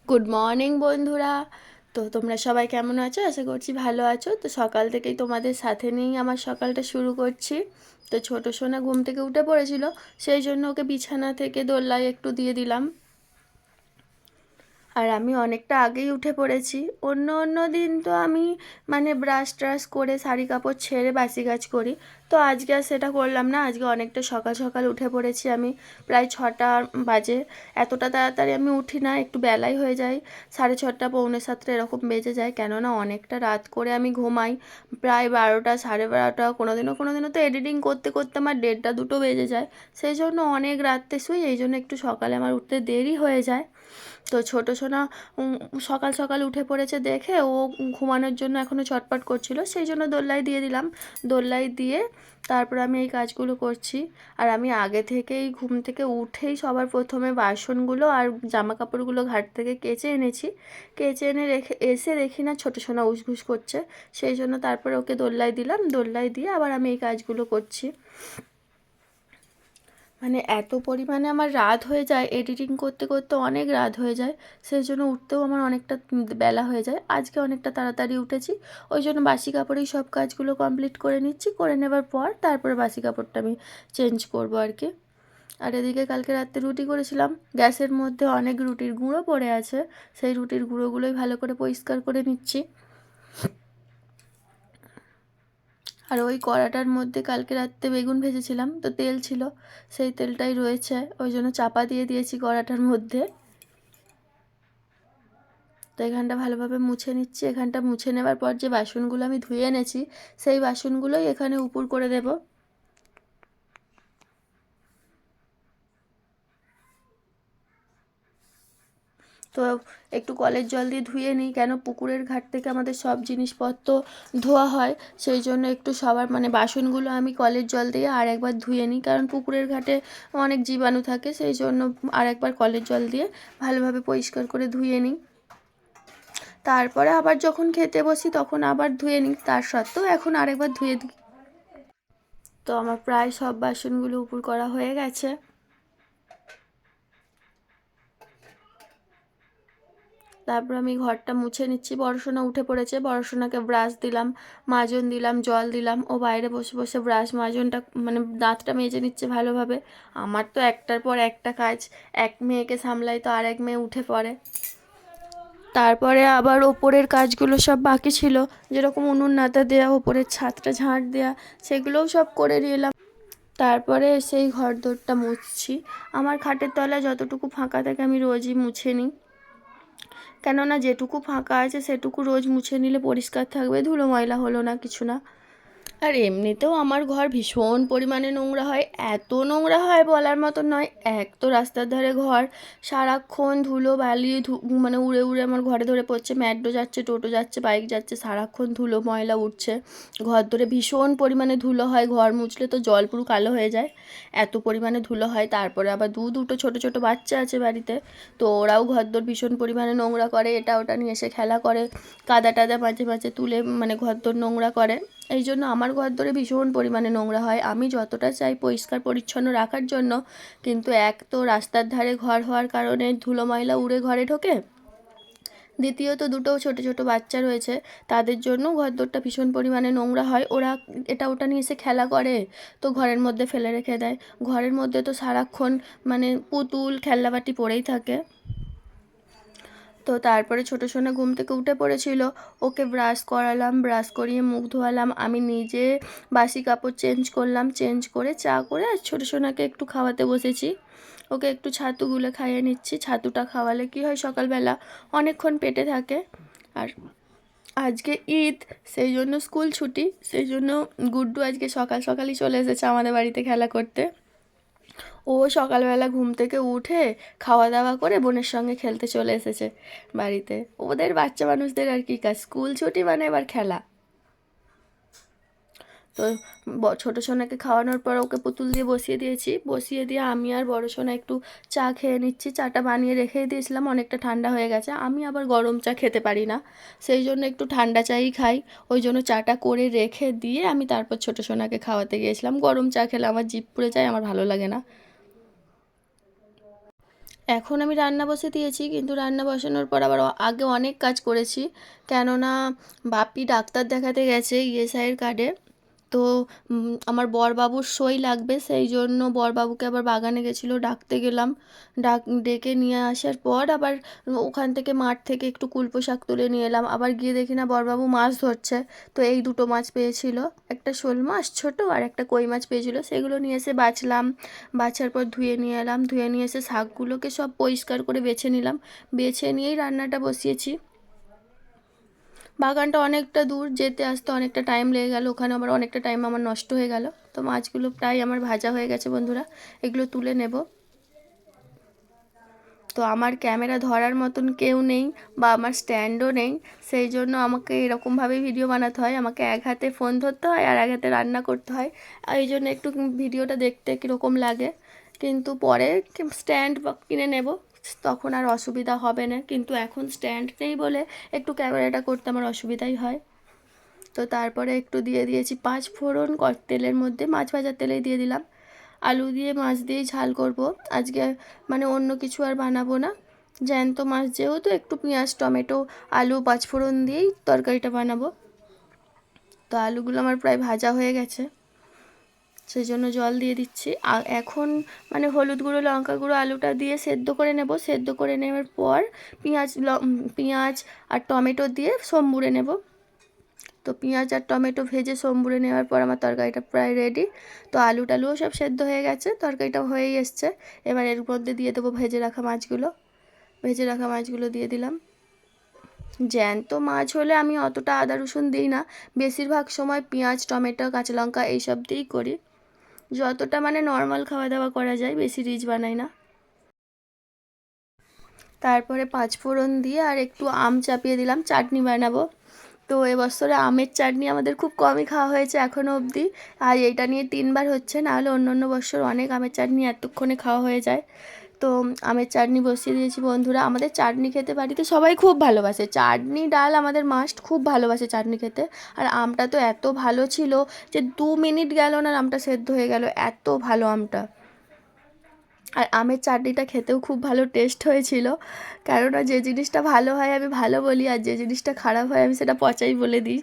Good morning বন্ধুরা। তো তোমরা সবাই কেমন আছো? আশা করছি ভালো আছো। তো সকাল থেকেই তোমাদের সাথে নিয়েই আমার সকালটা শুরু করছি। তো ছোটো সোনা ঘুম থেকে উঠে পড়েছিল, সেই জন্য ওকে বিছানা থেকে দোলনায় একটু দিয়ে দিলাম। আর আমি অনেকটা আগেই উঠে পড়েছি। অন্য অন্য দিন তো আমি ব্রাশ ট্রাশ করে শাড়ি কাপড় ছেড়ে বাসি কাজ করি। তো আজকে আর সেটা করলাম না। আজকে অনেকটা সকাল সকাল উঠে পড়েছি আমি। প্রায় 6টা বাজে। এতটা তাড়াতাড়ি আমি উঠি না, একটু বেলাই হয়ে যায়। 6:30 পৌনে 7টা এরকম বেজে যায়, কেননা অনেকটা রাত করে আমি ঘুমাই। প্রায় 12টা, 12:30, কোনোদিনও তো এডিটিং করতে করতে আমার 1:30 2টো বেজে যায়। সেই জন্য অনেক রাত্রে শুই, এই জন্য একটু সকালে আমার উঠতে দেরি হয়ে যায়। তো ছোটো সোনা সকাল সকাল উঠে পড়েছে দেখে ও ঘুমানোর জন্য এখনও ছটপট করছিল, সেই জন্য দোল্লাই দিয়ে দিলাম। দোল্লাই দিয়ে তারপর আমি এই কাজগুলো করছি। আর আমি আগে থেকেই ঘুম থেকে উঠেই সবার প্রথমে বাসনগুলো আর জামা কাপড়গুলো ঘাট থেকে কেচে এনেছি। কেচে এনে এসে দেখি না ছোটো সোনা উসঘুস করছে, সেই জন্য তারপরে ওকে দোল্লাই দিলাম। দোল্লাই দিয়ে আবার আমি এই কাজগুলো করছি। এত পরিমাণে আমার রাত হয়ে যায়, এডিটিং করতে করতে অনেক রাত হয়ে যায়। সেই জন্য উঠতেও আমার অনেকটা বেলা হয়ে যায়। আজকে অনেকটা তাড়াতাড়ি উঠেছি, ওই জন্য বাসি কাপড়েই সব কাজগুলো কমপ্লিট করে নিচ্ছি। করে নেবার পর তারপরে বাসি কাপড়টা আমি চেঞ্জ করবো আর কি। আর এদিকে কালকে রাত্রে রুটি করেছিলাম, গ্যাসের মধ্যে অনেক রুটির গুঁড়ো পড়ে আছে। সেই রুটির গুঁড়োগুলোই ভালো করে পরিষ্কার করে নিচ্ছি। আর ওই কড়াটার মধ্যে কালকে রাত্রে বেগুন ভেজেছিলাম, তো তেল ছিল, সেই তেলটাই রয়েছে, ওই জন্য চাপা দিয়ে দিয়েছি কড়াটার মধ্যে। তো এখানটা ভালোভাবে মুছে নিচ্ছি। এখানটা মুছে নেবার পর যে বাসনগুলো আমি ধুয়ে এনেছি, সেই বাসনগুলোই এখানে উপর করে দেব। তো একটু কলের জল দিয়ে ধুয়ে নিই, কেন পুকুরের ঘাট থেকে আমাদের সব জিনিসপত্র ধোয়া হয়। সেই জন্য একটু সবার বাসনগুলো আমি কলের জল দিয়ে আর একবার ধুয়ে নিই, কারণ পুকুরের ঘাটে অনেক জীবাণু থাকে, সেই জন্য আর একবার কলের জল দিয়ে ভালোভাবে পরিষ্কার করে ধুয়ে নিই। তারপরে আবার যখন খেতে বসি তখন আবার ধুয়ে নিই, তার সত্ত্বেও এখন আরেকবার ধুয়ে দিই। তো আমার প্রায় সব বাসনগুলো উপর করা হয়ে গেছে। তারপর আমি ঘরটা মুছে নিচ্ছি। বড়সোনা উঠে পড়েছে, বড়সোনাকে ব্রাশ দিলাম, মাজন দিলাম, জল দিলাম। ও বাইরে বসে বসে ব্রাশ মাজনটা দাঁতটা মেজে নিচ্ছে ভালোভাবে। আমার তো একটার পর একটা কাজ, এক মেয়েকে সামলাই তো আর এক মেয়ে উঠে পড়ে। তারপরে আবার ওপরের কাজগুলো সব বাকি ছিল, যেরকম উনুন নাতা দেওয়া, ওপরের ছাদটা ঝাঁট দেওয়া, সেগুলোও সব করে নিলাম। তারপরে সেই ঘর দোরটা মুছছি। আমার খাটের তলায় যতটুকু ফাঁকা থাকে আমি রোজই মুছে নিই, কেননা যেটুকু ফাঁকা আছে সেটুকু রোজ মুছে নিলে পরিষ্কার থাকবে, ধুলো ময়লা হলো না, কিছু না। আর এমনিতেও আমার ঘর ভীষণ পরিমাণে নোংরা হয়, এত নোংরা হয় বলার মতো নয়। এক তো রাস্তার ধারে ঘর, সারাক্ষণ ধুলো বালি উড়ে উড়ে আমার ঘরে ধরে পড়ছে। ম্যাডো যাচ্ছে, টোটো যাচ্ছে, বাইক যাচ্ছে, সারাক্ষণ ধুলো ময়লা উঠছে। ঘর ধরে ভীষণ পরিমাণে ধুলো হয়, ঘর মুছলে তো জল পুরো কালো হয়ে যায়, এত পরিমাণে ধুলো হয়। তারপরে আবার দুটো ছোট ছোট বাচ্চা আছে বাড়িতে, তো ওরাও ঘরদোর ভীষণ পরিমাণে নোংরা করে, এটা ওটা নিয়ে এসে খেলা করে, কাদা টাদা মাঝে মাঝে তুলে ঘরদোর নোংরা করে। এই জন্য আমার ঘরদোরে ভীষণ পরিমাণে নোংরা হয়। আমি যতটা চাই পরিষ্কার পরিচ্ছন্ন রাখার জন্য, কিন্তু এক তো রাস্তার ধারে ঘর হওয়ার কারণে ধুলো ময়লা উড়ে ঘরে ঢোকে, দ্বিতীয়ত দুটো ছোট ছোট বাচ্চা রয়েছে, তাদের জন্য ঘরদোরটা ভীষণ পরিমাণে নোংরা হয়। ওরা এটা ওটা নিয়ে এসে খেলা করে, তো ঘরের মধ্যে ফেলে রেখে দেয়। ঘরের মধ্যে তো সারাক্ষণ পুতুল খেলনাবাটি পড়েই থাকে। তো তারপরে ছোটো সোনা ঘুম থেকে উঠে পড়েছিল, ওকে ব্রাশ করালাম, ব্রাশ করিয়ে মুখ ধোয়ালাম, আমি নিজে বাসি কাপড় চেঞ্জ করলাম, চেঞ্জ করে চা করে আর ছোটো সোনাকে একটু খাওয়াতে বসেছি। ওকে একটু ছাতু গুলে খাইয়ে নিচ্ছি। ছাতুটা খাওয়ালে কি হয়, সকালবেলা অনেকক্ষণ পেটে থাকে। আর আজকে ঈদ, সেই জন্য স্কুল ছুটি, সেই জন্য গুড্ডু আজকে সকাল সকালই চলে এসেছে আমাদের বাড়িতে খেলা করতে। ও সকালবেলা ঘুম থেকে উঠে খাওয়া দাওয়া করে বোনের সঙ্গে খেলতে চলে এসেছে বাড়িতে। ওদের বাচ্চা মানুষদের আর কি কাজ, স্কুল ছুটি মানে এবার খেলা। তো ছোটো সোনাকে খাওয়ানোর পর ওকে পুতুল দিয়ে বসিয়ে দিয়েছি, বসিয়ে দিয়ে আমি আর বড় সোনা একটু চা খেয়ে নিচ্ছি। চাটা বানিয়ে রেখেই দিয়েছিলাম, অনেকটা ঠান্ডা হয়ে গেছে। আমি আবার গরম চা খেতে পারি না, সেই জন্য একটু ঠান্ডা চাই খাই। ওই জন্য চাটা করে রেখে দিয়ে আমি তারপর ছোটো সোনাকে খাওয়াতে গিয়েছিলাম। গরম চা খেলে আমার জিভ পুড়ে যায়, আমার ভালো লাগে না। এখন আমি রান্না বসে দিয়েছি, কিন্তু রান্না বসানোর পর আবার আগে অনেক কাজ করেছি। কেননা বাপি ডাক্তার দেখাতে গেছে ইএসআইয়ের কার্ডে। তো আমার বড়বাবুর সই লাগবে, সেই জন্য বড়বাবুকে আবার বাগানে গেছিলো, ডাকতে গেলাম। ডেকে নিয়ে আসার পর আবার ওখান থেকে মাঠ থেকে একটু কুলপো শাক তুলে নিয়ে এলাম। আবার গিয়ে দেখি না বড়বাবু মাছ ধরছে। তো এই দুটো মাছ পেয়েছিল, একটা শোল মাছ ছোট আর একটা কই মাছ পেয়েছিল। সেগুলো নিয়ে এসে বাছলাম। বাছার পর ধুয়ে নিয়ে এলাম, ধুয়ে নিয়ে এসে শাকগুলোকে সব পরিষ্কার করে বেছে নিলাম। বেছে নিয়েই রান্নাটা বসিয়েছি। বাগানটা অনেকটা দূর, যেতে আসতে অনেকটা টাইম লেগে গেল, ওখানে আবার অনেকটা টাইম আমার নষ্ট হয়ে গেল। তো মাছগুলো প্রায় আমার ভাজা হয়ে গেছে বন্ধুরা, এগুলো তুলে নেব। তো আমার ক্যামেরা ধরার মতন কেউ নেই বা আমার স্ট্যান্ডও নেই, সেই জন্য আমাকে এরকমভাবেই ভিডিও বানাতে হয়। আমাকে এক হাতে ফোন ধরতে হয় আর এক হাতে রান্না করতে হয়, আর এই জন্য একটু ভিডিওটা দেখতে কীরকম লাগে। কিন্তু পরে স্ট্যান্ড কিনে নেব, তখন আর অসুবিধা হবে না। কিন্তু এখন স্ট্যান্ড নেই বলে একটু ক্যামেরাটা করতে আমার অসুবিধাই হয়। তো তারপরে একটু দিয়ে দিয়েছি 5 ফোড়ন, তেলের মধ্যে মাছ ভাজার তেলেই দিয়ে দিলাম। আলু দিয়ে মাছ দিয়েই ঝাল করব আজকে, মানে অন্য কিছু আর বানাবো না। জ্যান্ত মাছ যেহেতু, একটু পেঁয়াজ টমেটো আলু 5 ফোড়ন দিয়েই তরকারিটা বানাবো। তো আলুগুলো আমার প্রায় ভাজা হয়ে গেছে, সেই জন্য জল দিয়ে দিচ্ছি। আর এখন মানে হলুদ গুঁড়ো লঙ্কা গুঁড়ো আলুটা দিয়ে সেদ্ধ করে নেব। সেদ্ধ করে নেওয়ার পর পেঁয়াজ আর টমেটো দিয়ে সম্বুরে নেব। তো পেঁয়াজ আর টমেটো ভেজে সম্বুরে নেওয়ার পর আমার তরকারিটা প্রায় রেডি। তো আলুটালুও সব সেদ্ধ হয়ে গেছে, তরকারিটাও হয়েই এসছে। এবার এর মধ্যে দিয়ে দেবো ভেজে রাখা মাছগুলো। ভেজে রাখা মাছগুলো দিয়ে দিলাম। জ্যান্ত মাছ হলে আমি অতটা আদা রসুন দিই না, বেশিরভাগ সময় পেঁয়াজ টমেটো কাঁচা লঙ্কা এইসব দিয়েই করি। যতটা মানে নর্মাল খাওয়া দাওয়া করা যায়, বেশি রিচ বানাই না। তারপরে 5 ফোড়ন দিয়ে আর একটু আম চাপিয়ে দিলাম, চাটনি বানাবো। তো এবছরে আমের চাটনি আমাদের খুব কমই খাওয়া হয়েছে এখনও অবধি, আর এইটা নিয়ে 3বার হচ্ছে, নাহলে অন্য অন্য বছর অনেক আমের চাটনি এতক্ষণে খাওয়া হয়ে যায়। তো আমের চাটনি বসিয়ে দিয়েছি বন্ধুরা। আমাদের চাটনি খেতে বাড়িতে সবাই খুব ভালোবাসে, চাটনি ডাল আমাদের মাস্ট, খুব ভালোবাসে চাটনি খেতে। আর আমটা তো এত ভালো ছিল যে 2 মিনিট গেল না আমটা সেদ্ধ হয়ে গেল, এত ভালো আমটা। আর আমের চাটনিটা খেতেও খুব ভালো টেস্ট হয়েছিল। কেননা যে জিনিসটা ভালো হয় আমি ভালো বলি, আর যে জিনিসটা খারাপ হয় আমি সেটা পচাই বলে দিই।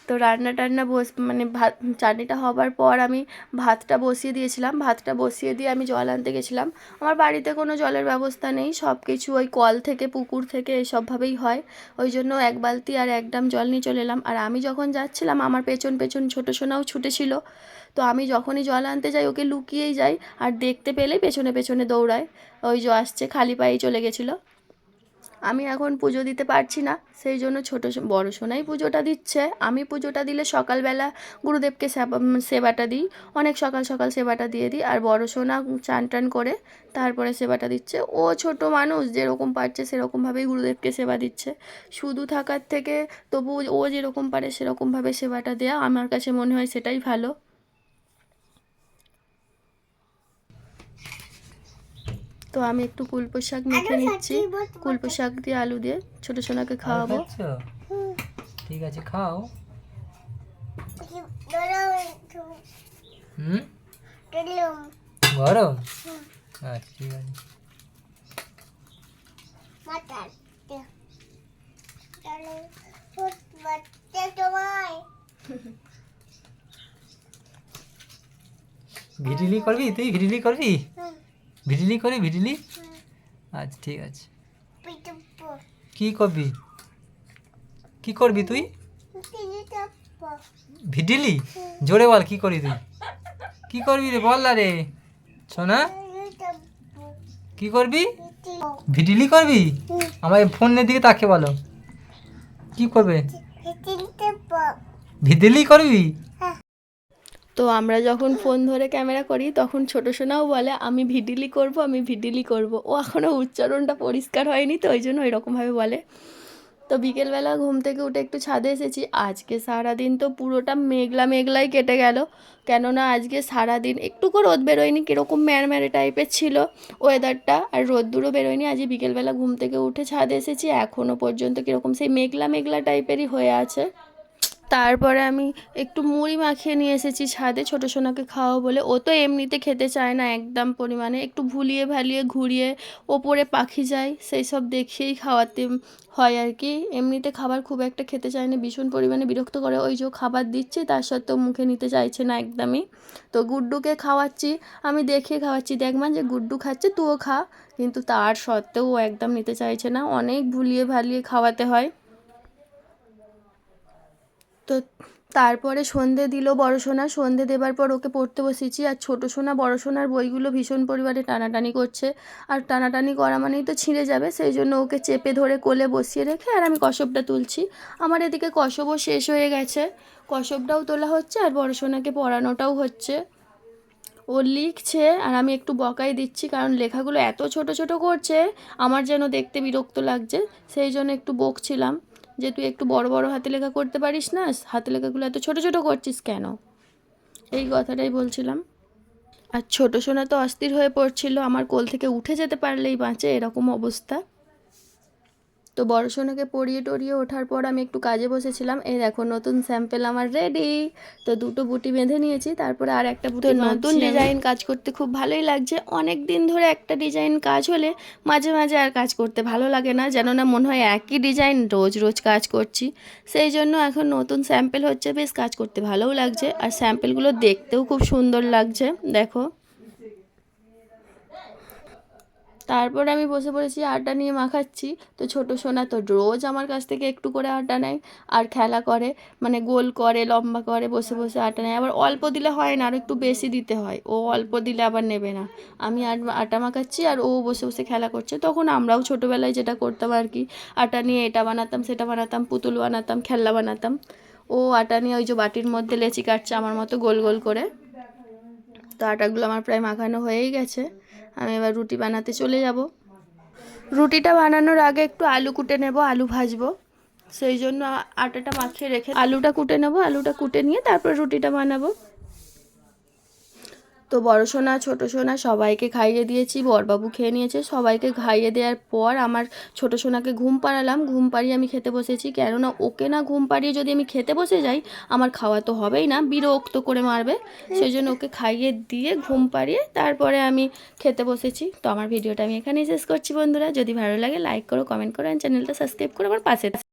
তো রান্না টান্না মানে ভাত চাটনিটা হবার পর আমি ভাতটা বসিয়ে দিয়েছিলাম। ভাতটা বসিয়ে দিয়ে আমি জল আনতে গেছিলাম। আমার বাড়িতে কোনো জলের ব্যবস্থা নেই, সব কিছু ওই কল থেকে পুকুর থেকে এসবভাবেই হয়। ওই জন্য 1 বালতি আর 1 ড্রাম জল নিয়ে চলে এলাম। আর আমি যখন যাচ্ছিলাম আমার পেছন পেছন ছোটো সোনাও ছুটেছিল। তো আমি যখনই জল আনতে যাই ওকে লুকিয়েই যাই, আর দেখতে পেলেই পেছনে পেছনে দৌড়ায়। ওই যে আসছে, খালি পায়েই চলে গেছিলো। আমি এখন পুজো দিতে পারছি না, সেই জন্য বড় সোনাই পুজোটা দিচ্ছে। আমি পুজোটা দিলে সকালবেলা গুরুদেবকে সেবাটা দিই, অনেক সকাল সকাল সেবাটা দিয়ে দিই। আর বড় সোনা চান টান করে তারপরে সেবাটা দিচ্ছে। ও ছোট মানুষ, যেরকম পারছে সেরকমভাবেই গুরুদেবকে সেবা দিচ্ছে। শুধু থাকার থেকে তবু ও যেরকম পারে সেরকমভাবে সেবাটা দেওয়া আমার কাছে মনে হয় সেটাই ভালো। তো আমি একটু কুলপো শাক মেখে নিচ্ছি, কুলপো শাক দিয়ে আলু দিয়ে ছোটো সোনাকে খাওয়াবো। ঠিক আছে, খাও। গরম? আচ্ছা, ঠিক আছে। ভিডিলি করবি তুই? ভিডিলি করবি? ভিডিলি করবি? ভিডিলি? আচ্ছা, ঠিক আছে। কি করবি? কি করবি তুই? ভিডিলি? জোরে বল, কি করবি তুই? কি করবি রে, বল না রে সোনা। কি করবি? ভিডিলি করবি? আমার ফোনের দিকে তাকে বলো, কি করবে? ভিডিলি করবি? তো আমরা যখন ফোন ধরে ক্যামেরা করি তখন ছোটো সোনাও বলে আমি ভিডিলি করব, আমি ভিডিলি করব। ও এখনও উচ্চারণটা পরিষ্কার হয়নি, তো ওই জন্য ওইরকমভাবে বলে। তো বিকেলবেলা ঘুম থেকে উঠে একটু ছাদে এসেছি। আজকে সারাদিন তো পুরোটা মেঘলা মেঘলাই কেটে গেল, কেননা আজকে সারাদিন একটুকু রোদ বেরোয়নি, কীরকম ম্যারম্যারে টাইপের ছিল ওয়েদারটা, আর রোদ্দুরও বেরোয়নি। আজকে বিকেলবেলা ঘুম থেকে উঠে ছাদে এসেছি, এখনও পর্যন্ত কীরকম সেই মেঘলা মেঘলা টাইপেরই হয়ে আছে। তারপরে আমি একটু মুড়ি মাখিয়ে নিয়ে এসেছি ছাদে ছোটো সোনাকে খাওয়া বলে। ও তো এমনিতে খেতে চায় না একদম পরিমাণে, একটু ভুলিয়ে ভালিয়ে ঘুরিয়ে ওপরে পাখি যায় সেই সব দেখিয়েই খাওয়াতে হয় আর কি। এমনিতে খাবার খুব একটা খেতে চায় না, ভীষণ পরিমাণে বিরক্ত করে। ওই যে খাবার দিচ্ছি তার সত্ত্বেও মুখে নিতে চাইছে না একদমই। তো গুড্ডুকে খাওয়াচ্ছি, আমি দেখিয়ে খাওয়াচ্ছি, দেখবা যে গুড্ডু খাচ্ছে তুইও খা, কিন্তু তার সত্ত্বেও ও একদম নিতে চাইছে না, অনেক ভুলিয়ে ভালিয়ে খাওয়াতে হয়। তো তারপরে সন্ধে দিল বড় সোনা, সন্ধে দেবার পর ওকে পড়তে বসেছি। আর ছোটো সোনা বড় সোনার বইগুলো ভীষণ পরিমাণে টানাটানি করছে, আর টানাটানি করা মানেই তো ছিঁড়ে যাবে, সেই জন্য ওকে চেপে ধরে কোলে বসিয়ে রেখে আর আমি কসবটা তুলছি। আমার এদিকে কসবও শেষ হয়ে গেছে, কসবটাও তোলা হচ্ছে আর বড় সোনাকে পড়ানোটাও হচ্ছে। ও লিখছে আর আমি একটু বকাই দিচ্ছি, কারণ লেখাগুলো এত ছোট ছোট করছে আমার যেন দেখতে বিরক্ত লাগছে, সেই জন্য একটু বকছিলাম যে তুই একটু বড় বড় হাতে লেখা করতে পারিস না, হাতে লেখাগুলো এত ছোট ছোট করছিস কেন, এই কথাটাই বলছিলাম। আর ছোটো সোনা তো অস্থির হয়ে পড়ছিল, আমার কোল থেকে উঠে যেতে পারলেই বাঁচে এরকম অবস্থা। তো বড় সোনাকে পরিয়ে টরিয়ে ওঠার পর আমি একটু কাজে বসেছিলাম। এই দেখো নতুন স্যাম্পেল আমার রেডি। তো দুটো বুটি বেঁধে নিয়েছি, তারপরে আর একটা বুটি নতুন ডিজাইন কাজ করতে খুব ভালোই লাগছে। অনেক দিন ধরে একটা ডিজাইন কাজ হলে মাঝে মাঝে আর কাজ করতে ভালো লাগে না, যেন না মনে হয় একই ডিজাইন রোজ রোজ কাজ করছি। সেই জন্য এখন নতুন স্যাম্পেল হচ্ছে, বেশ কাজ করতে ভালোও লাগছে, আর স্যাম্পেলগুলো দেখতেও খুব সুন্দর লাগছে দেখো। তারপর আমি বসে পড়েছি আটা নিয়ে মাখাচ্ছি। তো ছোটো সোনা তো রোজ আমার কাছ থেকে একটু করে আটা নেয় আর খেলা করে, মানে গোল করে লম্বা করে বসে বসে আটা নেয়। আবার অল্প দিলে হয় না, আর একটু বেশি দিতে হয়, ও অল্প দিলে আবার নেবে না। আমি আর আটা মাখাচ্ছি আর ও বসে বসে খেলা করছে। তখন আমরাও ছোটোবেলায় যেটা করতাম আর কি, আটা নিয়ে এটা বানাতাম সেটা বানাতাম, পুতুল বানাতাম, খেলনা বানাতাম। ও আটা নিয়ে ওই যে বাটির মধ্যে লেচি কাটছে আমার মতো গোল গোল করে। তো আটাগুলো আমার প্রায় মাখানো হয়েই গেছে, আমি এবার রুটি বানাতে চলে যাব। রুটিটা বানানোর আগে একটু আলু কুটে নেব, আলু ভাজবো, সেই জন্য আটাটা মাখিয়ে রেখে আলুটা কুটে নেব, আলুটা কুটে নিয়ে তারপর রুটিটা বানাবো। তো বড় সোনা ছোটো সোনা সবাইকে খাইয়ে দিয়েছি, বড়বাবু খেয়ে নিয়েছে। সবাইকে খাইয়ে দেওয়ার পর আমার ছোটো সোনাকে ঘুম পাড়ালাম, ঘুম পাড়িয়ে আমি খেতে বসেছি। কেননা ওকে না ঘুম পাড়িয়ে যদি আমি খেতে বসে যাই আমার খাওয়া তো হবেই না, বিরক্ত করে মারবে, সেই জন্য ওকে খাইয়ে দিয়ে ঘুম পাড়িয়ে তারপরে আমি খেতে বসেছি। তো আমার ভিডিওটা আমি এখানেই শেষ করছি বন্ধুরা। যদি ভালো লাগে লাইক করো, কমেন্ট করো, আর চ্যানেলটা সাবস্ক্রাইব করে আমার পাশে